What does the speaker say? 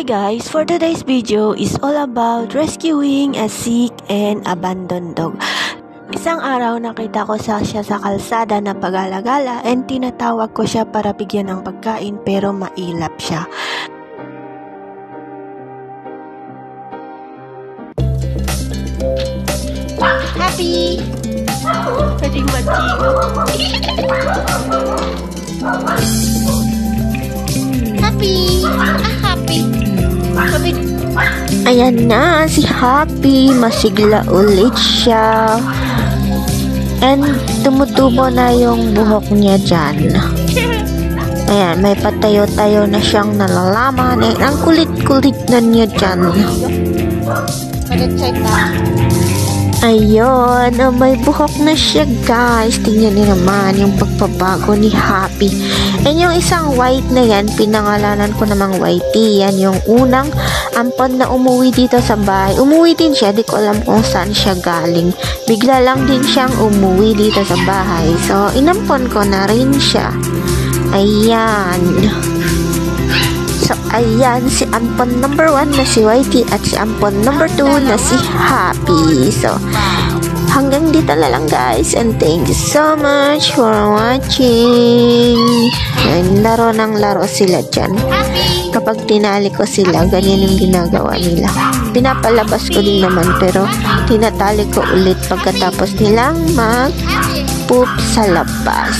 guys, for today's video is all about rescuing a sick and abandoned dog. Isang araw nakita ko siya sa kalsada na pag-alagala and tinatawag ko siya para bigyan ng pagkain pero mailap siya. Happy! Pwedeng mag-iyo. Happy! Happy! Ayan na, si Happy. Masigla ulit siya. And tumutubo na yung buhok niya dyan. Ayan, may patayo-tayo na siyang nalalaman. And ang kulit-kulit na niya dyan. Check na. Ayun, may buhok na siya guys. Tingnan niyo naman yung pagbabago ni Happy. And yung isang white na yan, pinangalanan ko namang Whitey. Yan yung unang ampon na umuwi dito sa bahay. Umuwi din siya, di ko alam kung saan siya galing. Bigla lang din siyang umuwi dito sa bahay. So, inampon ko na rin siya. Ayan. So, ayan, si ampon number 1 na si Whitey at si ampon number 2 na si Happy. So, hanggang dito na lang guys. And thank you so much for watching. And laro ng laro sila dyan. Kapag tinali ko sila, ganyan yung ginagawa nila. Pinapalabas ko din naman pero tinatali ko ulit pagkatapos nilang mag-poop sa labas.